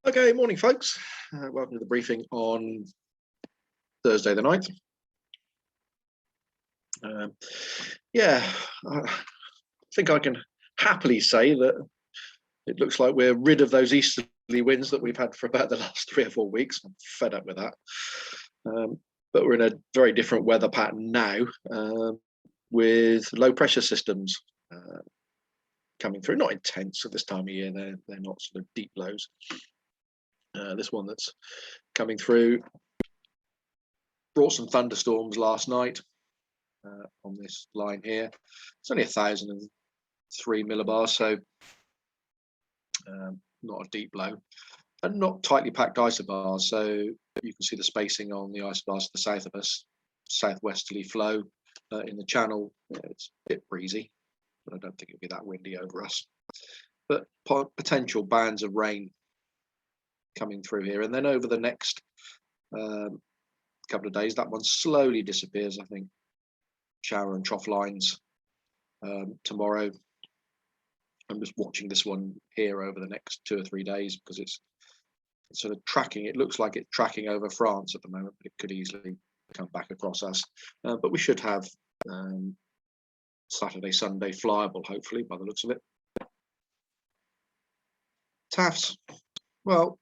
Okay, morning, folks. Welcome to the briefing on Thursday the 9th. I think I can happily say that it looks like we're rid of those easterly winds that we've had for about the last 3 or 4 weeks. I'm fed up with that. But we're in a very different weather pattern now with low pressure systems coming through. Not intense at this time of year, they're not sort of deep lows. This one that's coming through brought some thunderstorms last night on this line here. It's only 1,003 millibars, so not a deep low and not tightly packed isobars. So you can see the spacing on the isobars to the south of us, southwesterly flow in the channel. It's a bit breezy, but I don't think it'll be that windy over us. But potential bands of rain coming through here, and then over the next couple of days, that one slowly disappears. I think shower and trough lines tomorrow. I'm just watching this one here over the next 2 or 3 days because it's sort of tracking. It looks like it's tracking over France at the moment, but it could easily come back across us. But we should have Saturday, Sunday flyable, hopefully, by the looks of it. TAFs, well,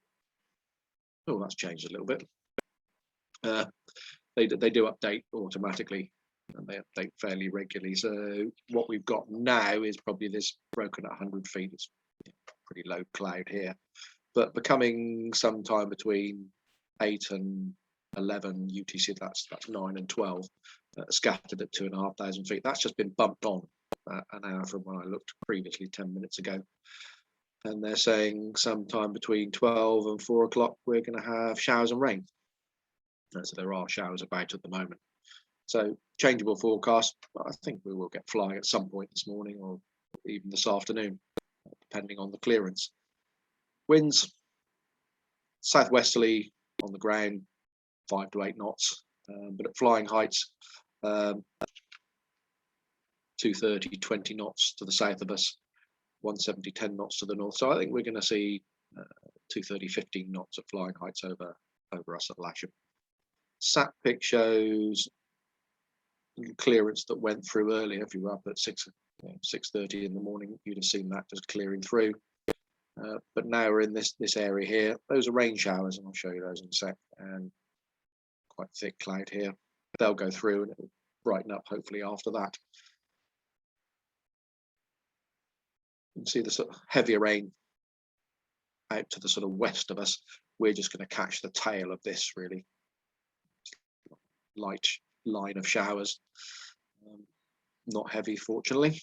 oh, that's changed a little bit. They do update automatically, and they update fairly regularly. So what we've got now is probably this broken at 100 feet. It's pretty low cloud here, but becoming sometime between 8 and 11 UTC, that's 9 and 12, scattered at 2,500 feet. That's just been bumped on an hour from when I looked previously 10 minutes ago. And they're saying sometime between 12 and 4 o'clock, we're going to have showers and rain. So there are showers about at the moment. So changeable forecast. I think we will get flying at some point this morning or even this afternoon, depending on the clearance. Winds, southwesterly on the ground, 5 to 8 knots, but at flying heights, 230, 20 knots to the south of us, 170, 10 knots to the north. So I think we're going to see 230, 15 knots at flying heights over us at Lasham. Sat pic shows clearance that went through earlier. If you were up at 6:30 in the morning, you'd have seen that just clearing through. But now we're in this area here. Those are rain showers, and I'll show you those in a sec. And quite thick cloud here. They'll go through and it'll brighten up hopefully after that. You can see the sort of heavier rain out to the sort of west of us. We're just going to catch the tail of this really light line of showers. Not heavy, fortunately.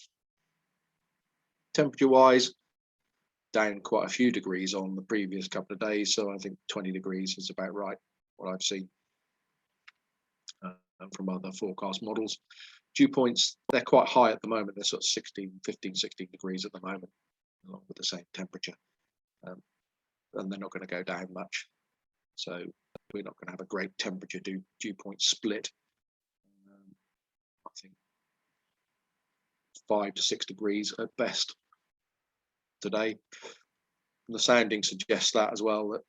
Temperature wise, down quite a few degrees on the previous couple of days, so I think 20 degrees is about right, what I've seen from other forecast models. Dew points, they're quite high at the moment. They're sort of 15, 16 degrees at the moment, along with the same temperature, and they're not going to go down much, so we're not going to have a great temperature dew point split. I think 5 to 6 degrees at best today. And the sounding suggests that as well.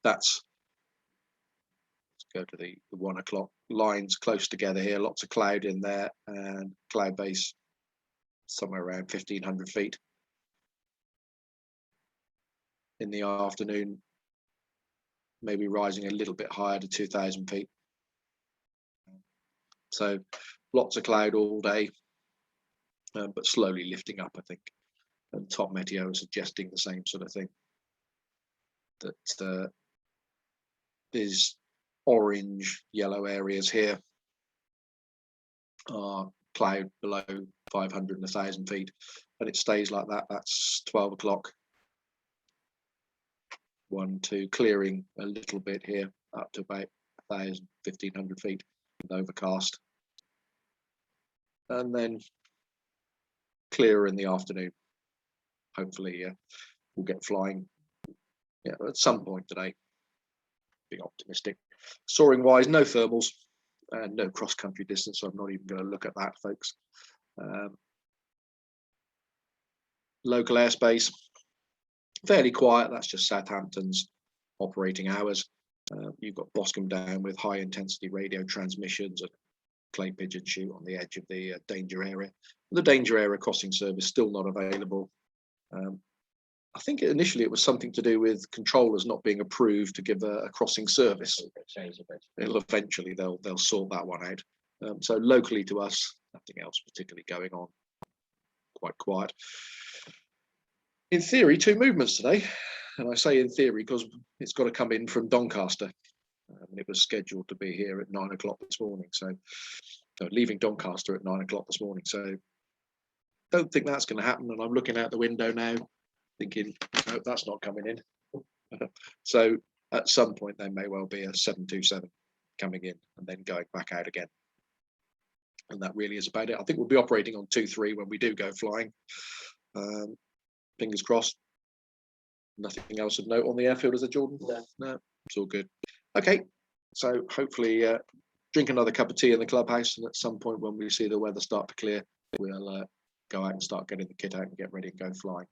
Let's go to the 1 o'clock lines close together here. Lots of cloud in there, and cloud base somewhere around 1,500 feet. In the afternoon, maybe rising a little bit higher to 2,000 feet. So lots of cloud all day, but slowly lifting up, I think. And Top Meteo is suggesting the same sort of thing. That these orange, yellow areas here are cloud below 500 and 1,000 feet, and it stays like that. That's 12 o'clock. 1, 2, clearing a little bit here up to about 1,000, 1,500 feet, overcast, and then clearer in the afternoon. Hopefully we'll get flying at some point today. Being optimistic. Soaring wise, no thermals and no cross country distance, so I'm not even going to look at that, folks. Local airspace, fairly quiet. That's just Southampton's operating hours. You've got Boscombe Down with high intensity radio transmissions and clay pigeon shoot on the edge of the danger area. The danger area crossing service still not available. I think initially it was something to do with controllers not being approved to give a crossing service. Eventually they'll sort that one out. So locally to us, nothing else particularly going on. Quite quiet. In theory, 2 movements today, and I say in theory because it's got to come in from Doncaster. And it was scheduled to be here at 9 o'clock this morning. So leaving Doncaster at 9 o'clock this morning. So don't think that's going to happen. And I'm looking out the window now, thinking, no, that's not coming in. So at some point there may well be a 727 coming in and then going back out again. And that really is about it. I think we'll be operating on 2-3 when we do go flying. Fingers crossed. Nothing else of note on the airfield, is it, Jordan? No, it's all good. Okay, so hopefully drink another cup of tea in the clubhouse, and at some point when we see the weather start to clear, we'll go out and start getting the kit out and get ready and go flying.